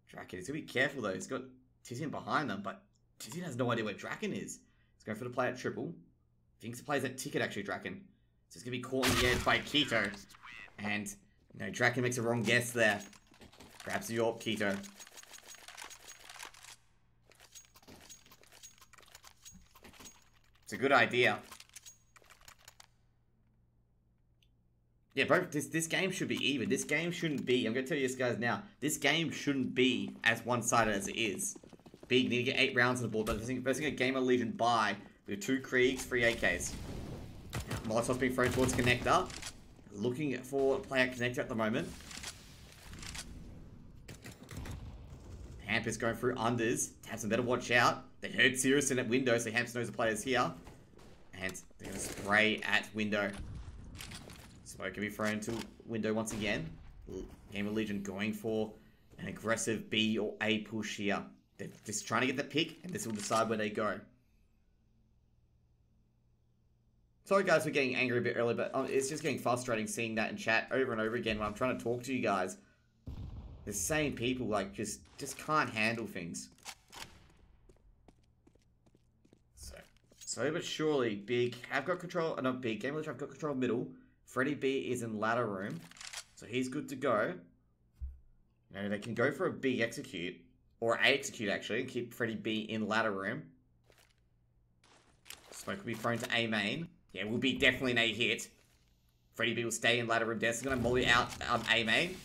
Draken, he's gonna be careful though. He's got Tizian behind them, but Tizian has no idea where Draken is. He's going for the play at triple. Thinks the play's at ticket actually, Draken. So he's gonna be caught in the edge by Keto. And no, Draken makes a wrong guess there. Grabs the AWP, Keto. It's a good idea. Yeah, bro, this game should be even. This game shouldn't be, I'm going to tell you this guys now, this game shouldn't be as one-sided as it is. Big, need to get 8 rounds on the board, but first thing a GamerLegion buy with 2 Kriegs, 3 AKs. Molotov's being thrown towards connector. Looking for play at connector at the moment. Hampus going through unders. Tabson better watch out. They heard Sirison at window, so Hampus knows the player's here. And they're going to spray at window. Smoke can be thrown to window once again. GamerLegion going for an aggressive B or A push here. They're just trying to get the pick, and this will decide where they go. Sorry guys for getting angry a bit early, but it's just getting frustrating seeing that in chat over and over again when I'm trying to talk to you guys. The same people, like, just can't handle things. So but surely, Big have got control, not Big, GamerLegion have got control middle. Freddy B is in ladder room, so he's good to go. You know, they can go for a B execute, or A execute actually, and keep Freddy B in ladder room. Smoke will be thrown to A main. Yeah, it will be definitely an A hit. Freddy B will stay in ladder room. Des is going to molly out A main.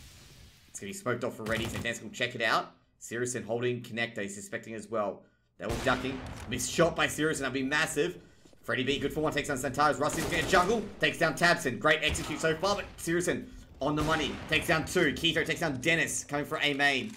It's going to be smoked off already, so Des will check it out. Sirison holding connector, he's suspecting as well. They're all ducking. Missed shot by Sirison, that'll be massive. Freddy B, good for one, takes down Santaris. Rusty's looking at jungle, takes down Tabson. Great execute so far, but Sirison on the money. Takes down 2. Keto takes down Dennis, coming for A main.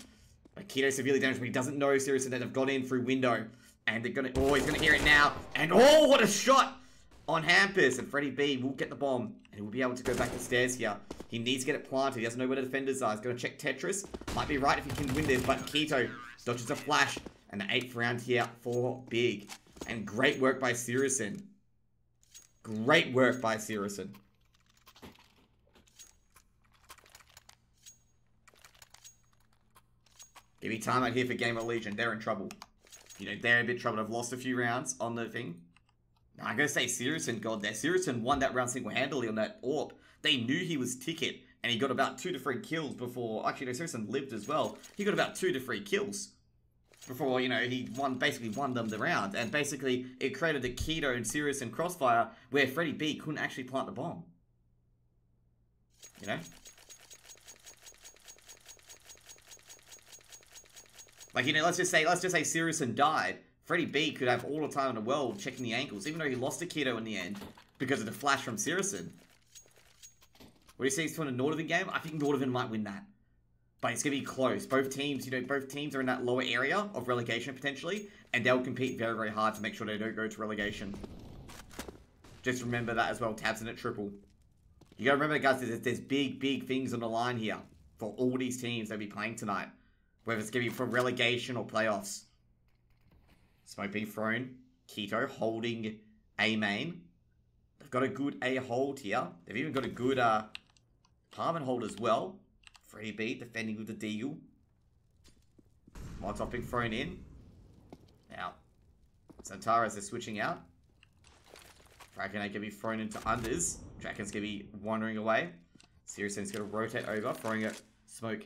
But Keto severely damaged, but he doesn't know Sirison that they've got in through window. And they're going to, oh, he's going to hear it now. And oh, what a shot on Hampus. And Freddy B will get the bomb. And he will be able to go back the stairs here. He needs to get it planted. He doesn't know where the defenders are. He's going to check Tetris. Might be right if he can win this, but Keto dodges a flash. And the 8th round here for Big. And great work by Sirison. Great work by Sirison. Give me time out here for GamerLegion. They're in trouble. You know, they're in a bit of trouble. They've lost a few rounds on the thing. Now, I'm going to say Sirison got there. Sirison won that round single-handedly on that AWP. They knew he was ticket. And he got about 2 to 3 kills before... Actually, no, Sirison lived as well. He got about 2 to 3 kills before, you know, he basically won them the round. And basically, it created the Keto and Sirison crossfire where Freddy B couldn't actually plant the bomb. You know? Like, you know, let's just say Sirison died. Freddy B could have all the time in the world checking the angles, even though he lost to Keto in the end because of the flash from Sirison. What do you see for the Nordovan game? I think Nordovan might win that. But it's going to be close. Both teams, you know, both teams are in that lower area of relegation potentially, and they'll compete very, very hard to make sure they don't go to relegation. Just remember that as well, Tabson at triple. You got to remember, guys, there's big, big things on the line here for all these teams they'll be playing tonight. Whether it's going to be for relegation or playoffs. Smoke being thrown. Keto holding A main. They've got a good A hold here. They've even got a good Harmon hold as well. Freddy B defending with the deagle. Molotov being thrown in. Now, Santaris is switching out. Dragon can be thrown into unders. Dragon's going to be wandering away. Sirison's going to rotate over, throwing a smoke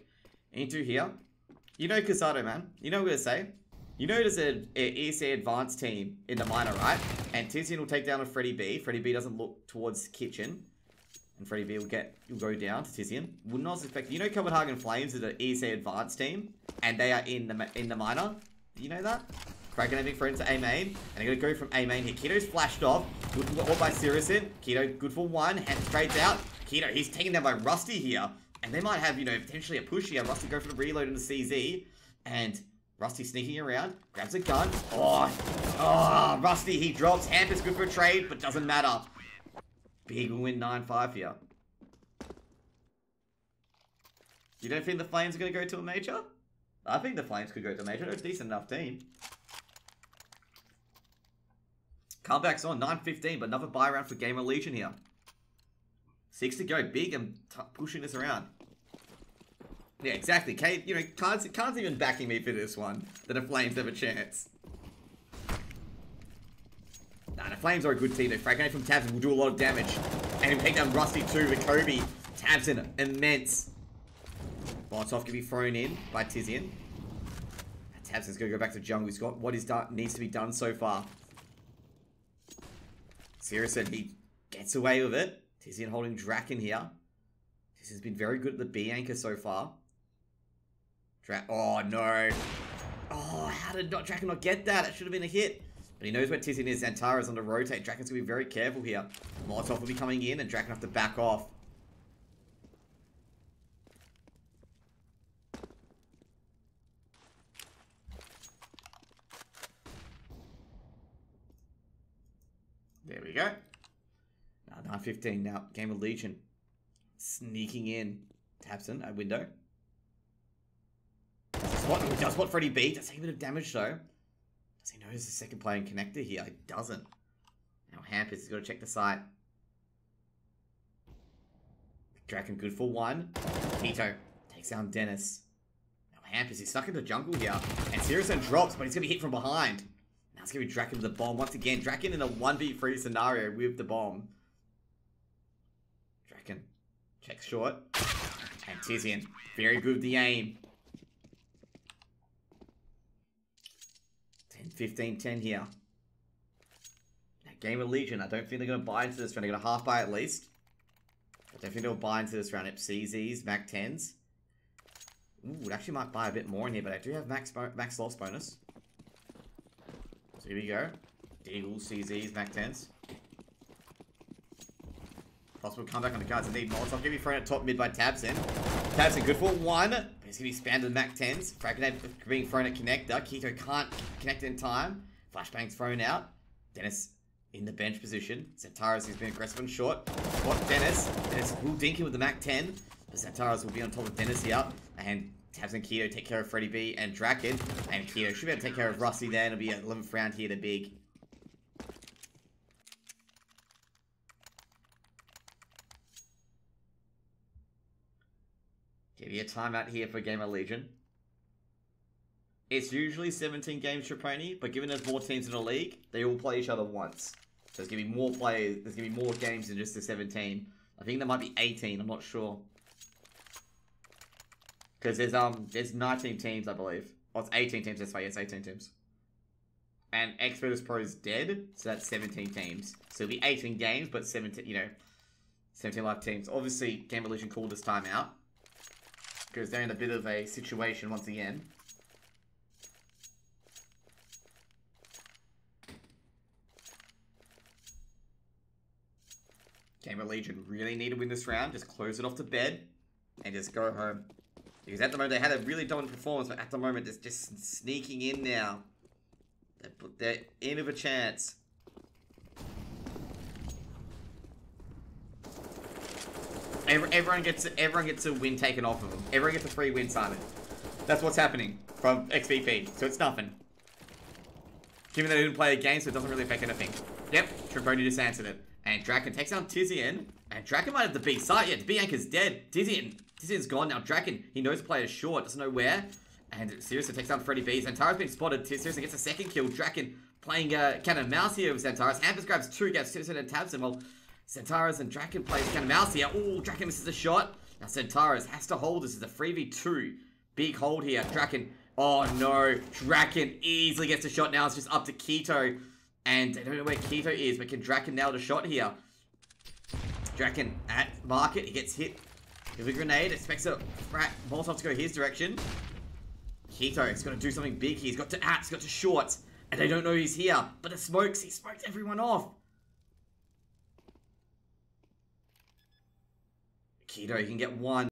into here. You know Casado, man. You know what I'm going to say. You know there's an ESEA advanced team in the minor, right? And Tizian will take down a Freddy B. Freddy B doesn't look towards kitchen. And Freddy B will go down to Tizian. Would not suspect. You know Copenhagen Flames is an ESEA advanced team, and they are in the minor. Do you know that? Kraken having thrown to A main, and they're gonna go from A main here. Keto's flashed off. Good all by Sirison. Keto good for 1. Hand straight out. Keto, he's taken down by Rusty here, and they might have, you know, potentially a push here. Rusty go for the reload in the CZ, and Rusty sneaking around, grabs a gun. Oh, Rusty, he drops. Hampus good for a trade, but doesn't matter. Big will win 9-5 here. You don't think the Flames are going to go to a major? I think the Flames could go to a major. They're a decent enough team. Comeback's on, 9-15, but another buy round for GamerLegion here. 6 to go, Big and pushing this around. Yeah, exactly. Kate, you know, Khan's even backing me for this one, that the Flames have a chance. Nah, the Flames are a good team. Though. Fragment from Tabson will do a lot of damage. And he'll take down Rusty too with Kobe. Tabson, immense. Molotov can be thrown in by Tizian. Tabson's going to go back to jungle. He's got what needs to be done so far. Sirison, he gets away with it. Tizian holding Draken here. This has been very good at the B anchor so far. Oh, no. Oh, how did Draken not get that? It should have been a hit. But he knows where Tizian is. Xantara's on the rotate. Draken's going to be very careful here. Molotov will be coming in, and Draken will have to back off. There we go. Now 9:15. Now GamerLegion sneaking in. Tabson at window. Does what Freddy B. Does take a bit of damage though. Does he know there's a second player in connector here? He doesn't. Now Hampus has got to check the site. Draken good for one. Tito takes down Dennis. Now Hampus is stuck in the jungle here. And Sirius drops, but he's going to be hit from behind. Now it's going to be Draken with the bomb once again. Draken in a 1v3 scenario with the bomb. Draken checks short. And Tizian, very good with the aim. 10-15-10 here. Now GamerLegion, I don't think they're going to buy into this round. They're going to half buy at least. I don't think they'll buy into this round. CZs, Mac 10s. Ooh, it actually might buy a bit more in here, but I do have max loss bonus. So here we go. Deagle, CZs, Mac 10s. Possible comeback on the cards indeed. Molotov going to be thrown at top mid by Tabson. Tabson good for one, but he's going to be spammed with Mac 10s. Fragment being thrown at connector. Keto can't connect in time. Flashbang's thrown out. Dennis in the bench position. Xantaras has been aggressive and short. Spot Dennis. Dennis will dink him with the Mac 10. But Xantaras will be on top of Dennis here. And Tabs and Keto take care of Freddy B and Draken. And Keto should be able to take care of Rusty there. And it'll be an 11th round here to big. Give you a timeout here for GamerLegion. It's usually 17 games Traponi, but given there's more teams in the league, they all play each other once. So there's going to be more players, there's going to be more games than just the 17. I think there might be 18, I'm not sure. Because there's 19 teams, I believe. Oh, it's 18 teams, that's right, yes, 18 teams. And X Pro is dead, so that's 17 teams. So it'll be 18 games, but 17, 17 live teams. Obviously, GamerLegion called this time out. Because they're in a bit of a situation once again. GamerLegion really need to win this round. Just close it off to bed and just go home. Because at the moment they had a really dominant performance, but at the moment it's just sneaking in now. They're in of a chance. Everyone gets a win taken off of them. Everyone gets a free win, Simon. That's what's happening from XVP. So it's nothing. Given they didn't play a game, so it doesn't really affect anything. Yep, Traponi just answered it. And Draken takes down Tizian. And Draken might have the B site yet. The B anchor's dead. Tizian's gone now. Draken, he knows the player's short, doesn't know where. And seriously takes down Freddy B. Xantara's been spotted. Seriously gets a second kill. Draken playing cat and mouse here with Xantaras. Hampus grabs two, gets Seriously and Tabson. Well, Xantaras and Draken plays cat and mouse here. Oh, Draken misses a shot. Now Xantaras has to hold. This is a 3v2. Big hold here. Draken. Oh no. Draken easily gets a shot now. It's just up to Keto. And they don't know where Keto is, but can Draken nail the shot here? Draken at market. He gets hit with a grenade. Expects a Molotov to go his direction. Keto is going to do something big. He's got to Ats, got to Shorts. And they don't know he's here. But the smokes, he smokes everyone off. Keto, he can get one.